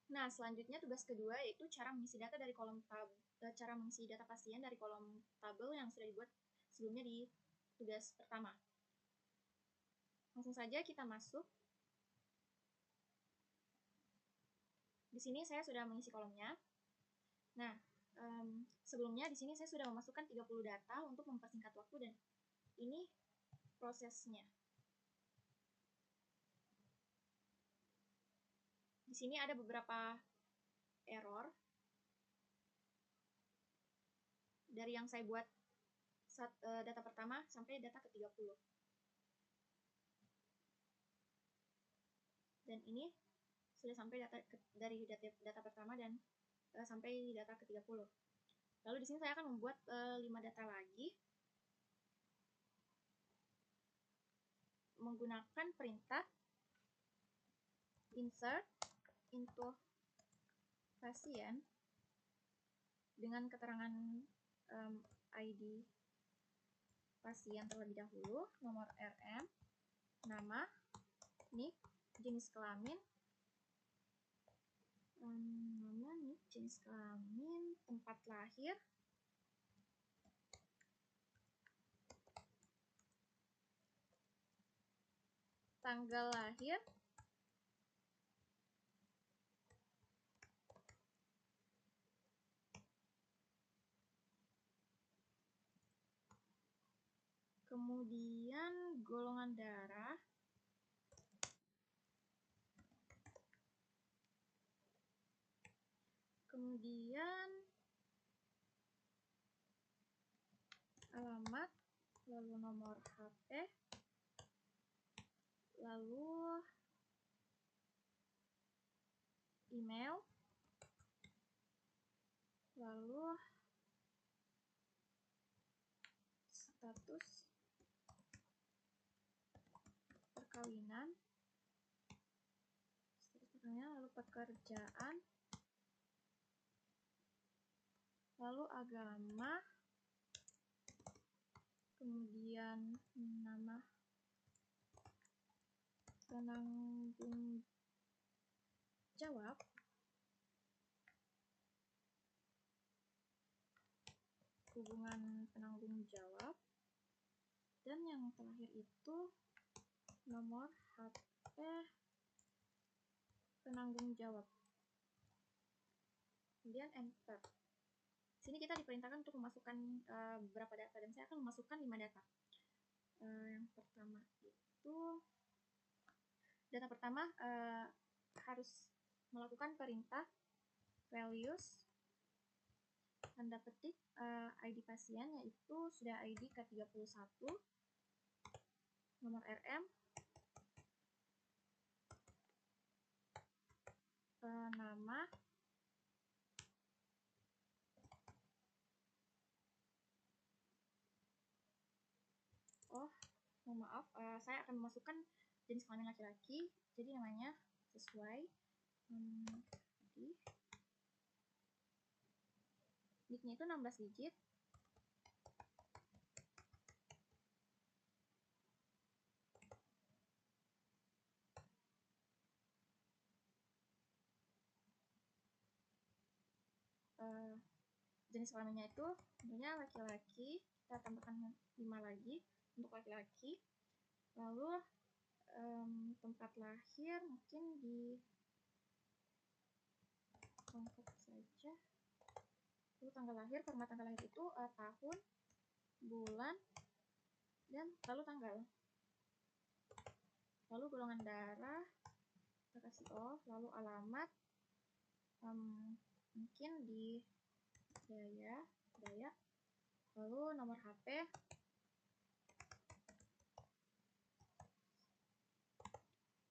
Nah, selanjutnya tugas kedua yaitu cara mengisi data dari cara mengisi data pasien dari kolom tabel yang sudah dibuat sebelumnya di tugas pertama. Langsung saja kita masuk. Di sini saya sudah mengisi kolomnya. Nah, sebelumnya di sini saya sudah memasukkan 30 data untuk mempersingkat waktu, dan ini prosesnya. Di sini ada beberapa error dari yang saya buat data pertama sampai data ke-30. Dan ini sudah sampai dari data pertama dan sampai data ke-30. Lalu di sini saya akan membuat 5 data lagi menggunakan perintah insert into pasien dengan keterangan ID pasien terlebih dahulu, nomor RM, nama, NIK, jenis kelamin, tempat lahir, tanggal lahir, kemudian golongan darah, kemudian alamat, lalu nomor HP, lalu email, lalu status perkawinan, lalu pekerjaan, lalu agama, kemudian nama penanggung jawab, hubungan penanggung jawab, dan yang terakhir itu nomor HP penanggung jawab. Kemudian enter. Sini kita diperintahkan untuk memasukkan beberapa data, dan saya akan memasukkan 5 data. Yang pertama itu data pertama harus melakukan perintah values tanda petik ID pasien, yaitu sudah ID ke-31, nomor RM, nama, mohon maaf, saya akan memasukkan jenis kelamin laki-laki, jadi namanya sesuai. NIK-nya itu 16 digit. Jenis kelaminnya itu tentunya laki-laki, kita tambahkan 5 lagi untuk laki-laki. Lalu tempat lahir mungkin di lengkap saja. Lalu tanggal lahir, format tanggal lahir itu tahun, bulan, dan lalu tanggal. Lalu golongan darah kita kasih O, lalu alamat mungkin di Dayak, lalu nomor HP,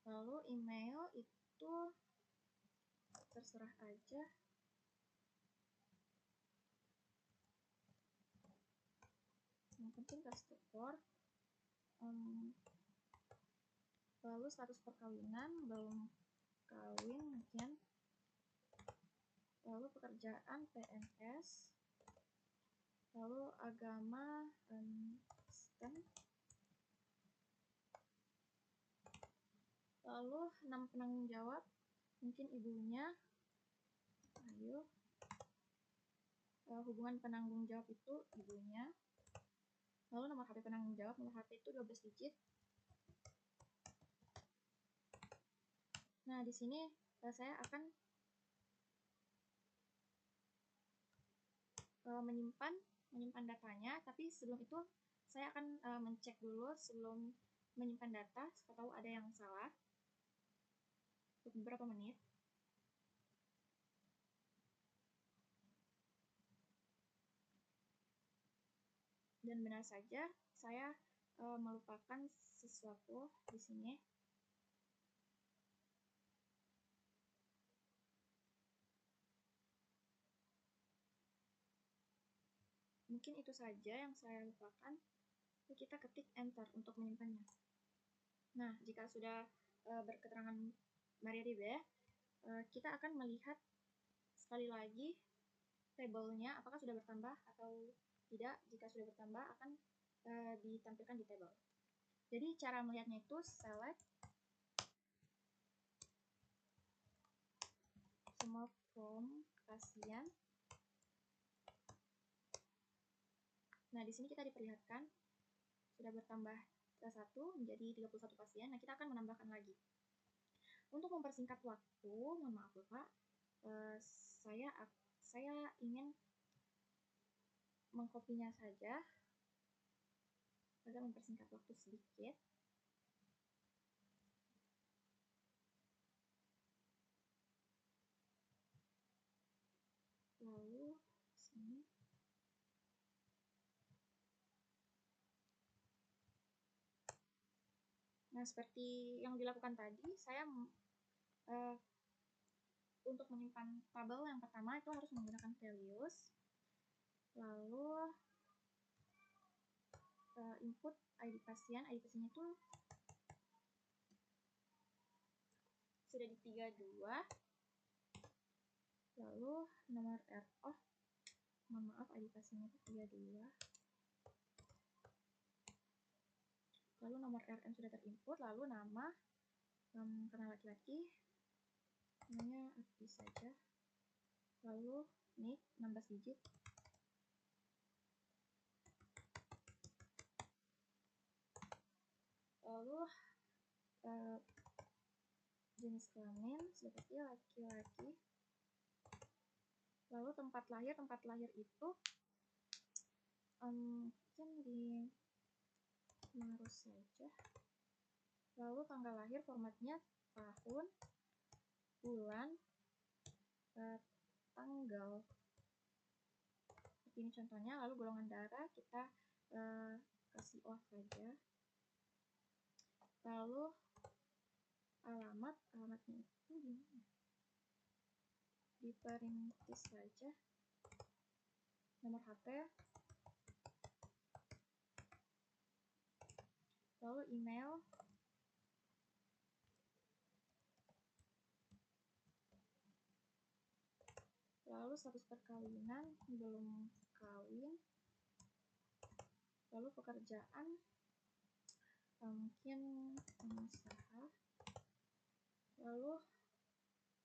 lalu email itu terserah aja, yang penting customer. Lalu status perkawinan, belum kawin mungkin, lalu pekerjaan PNS, lalu agama Kristen, lalu nama penanggung jawab mungkin ibunya, Ayu. Hubungan penanggung jawab itu ibunya. Lalu nomor HP penanggung jawab, nomor HP itu 12 digit. Nah, di sini saya akan menyimpan datanya, tapi sebelum itu saya akan mencek dulu sebelum menyimpan data, siapa tahu ada yang salah. Beberapa menit. Dan benar saja saya melupakan sesuatu di sini. Mungkin itu saja yang saya lupakan. Kita ketik enter untuk menyimpannya. Nah, jika sudah berketerangan MariaDB, kita akan melihat sekali lagi tabelnya apakah sudah bertambah atau tidak. Jika sudah bertambah akan ditampilkan di tabel. Jadi cara melihatnya itu select semua from pasien. Nah, di sini kita diperlihatkan sudah bertambah 1 menjadi 31 pasien. Nah, kita akan menambahkan lagi. Untuk mempersingkat waktu, mohon maaf Bapak, saya ingin mengkopinya saja agar mempersingkat waktu sedikit. Lalu sini. Nah, seperti yang dilakukan tadi, saya untuk menyimpan tabel yang pertama itu harus menggunakan values. Lalu input ID pasien. ID pasiennya itu sudah di 32. Lalu nomor mohon maaf, ID pasiennya itu 32. Lalu nomor RN sudah terinput. Lalu nama, karena laki-laki, namanya Abdi saja. Lalu NIK 16 digit. Lalu jenis kelamin seperti laki-laki. Lalu tempat lahir itu mungkin di Maros saja. Lalu tanggal lahir formatnya tahun, bulan, tanggal. Ini contohnya. Lalu golongan darah kita kasih O saja. Lalu alamatnya itu gimana? Diperintis saja. Nomor HP. Lalu email. Lalu status perkawinan, belum kawin. Lalu pekerjaan, mungkin pengusaha. Lalu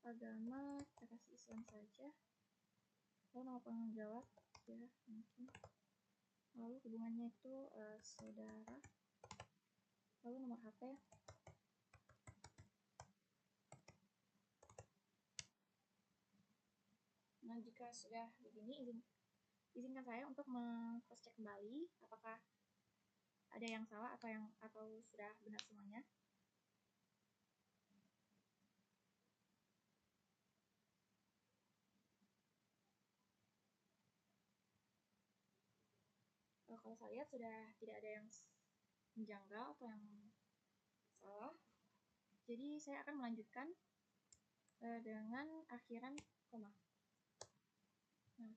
agama kita kasih Islam saja. Lalu nama penanggung jawab ya mungkin. Lalu hubungannya itu saudara. Lalu nomor HP. Nah, jika sudah begini, izinkan saya untuk cross check kembali apakah ada yang salah atau sudah benar semuanya. Kalau saya lihat sudah tidak ada yang menjanggal atau yang salah. Jadi saya akan melanjutkan dengan akhiran koma. Nah,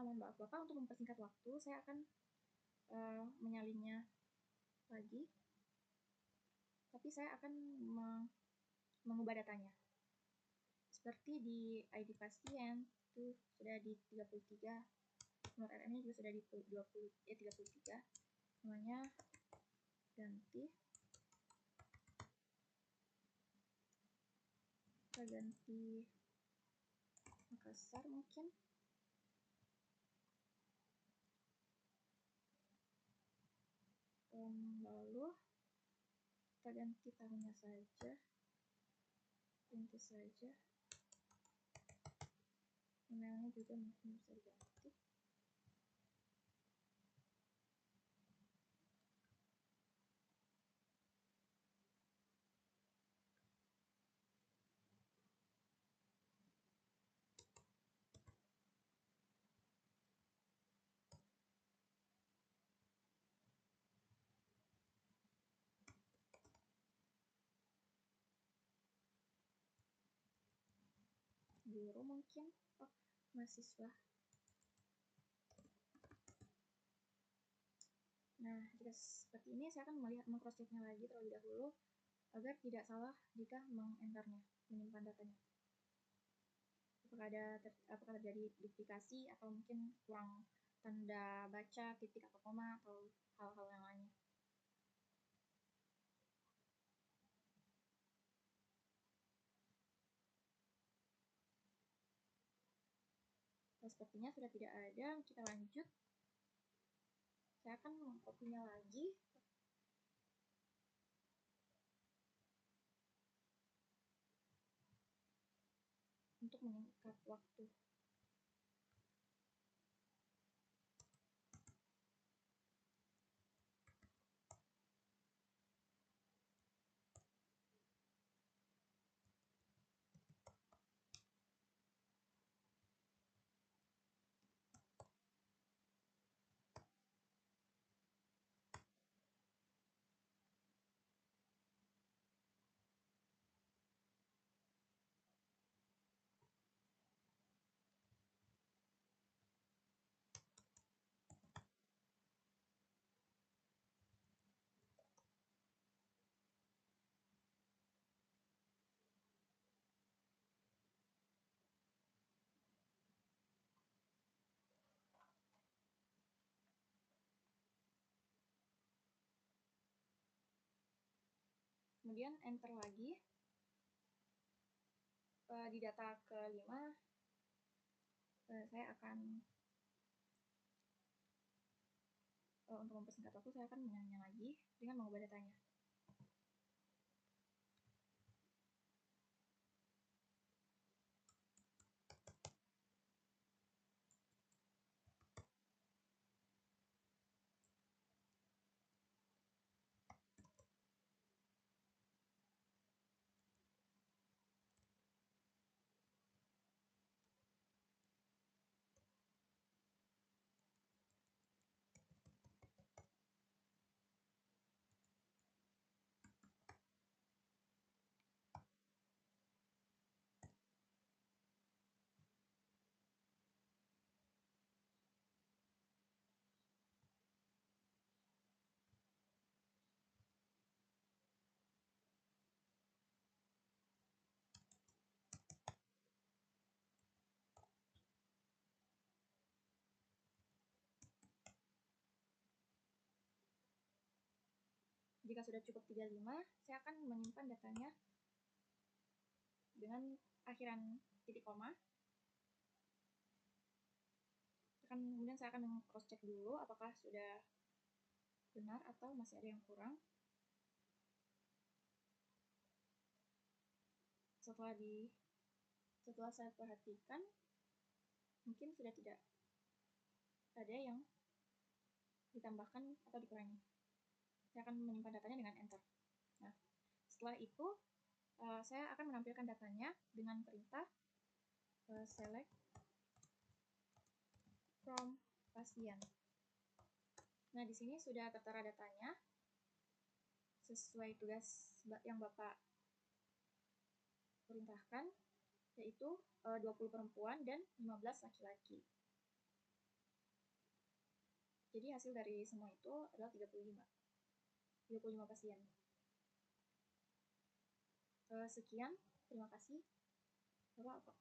mohon maaf Bapak, untuk mempersingkat waktu saya akan menyalinnya lagi. Tapi saya akan mengubah datanya. Seperti di ID pasien itu sudah di 33. Nomor RM-nya juga sudah di 33. Namanya ganti. Kita ganti Makassar mungkin. Lalu kita ganti tahunnya saja, ganti saja. Emailnya juga mungkin bisa diganti. Guru mungkin, mahasiswa. Nah, jika seperti ini saya akan meng-cross-checknya lagi terlebih dahulu agar tidak salah jika mengenternya, menyimpan datanya. Apakah terjadi duplikasi atau mungkin kurang tanda baca, titik atau koma, atau hal-hal yang lainnya. Sepertinya sudah tidak ada, kita lanjut. Saya akan mengkopinya lagi. Untuk menyingkat waktu. Kemudian enter lagi. Di data kelima, saya akan untuk mempersingkat waktu, saya akan menanya lagi dengan mengubah datanya. Jika sudah cukup 35, saya akan menyimpan datanya dengan akhiran titik koma. Kemudian saya akan cross-check dulu apakah sudah benar atau masih ada yang kurang. Setelah saya perhatikan, mungkin sudah tidak ada yang ditambahkan atau dikurangi. Saya akan menyimpan datanya dengan enter. Nah, setelah itu saya akan menampilkan datanya dengan perintah select from pasien. Nah, di sini sudah tertera datanya sesuai tugas yang Bapak perintahkan, yaitu 20 perempuan dan 15 laki-laki. Jadi hasil dari semua itu adalah 35 pasien. Sekian, terima kasih. Bapak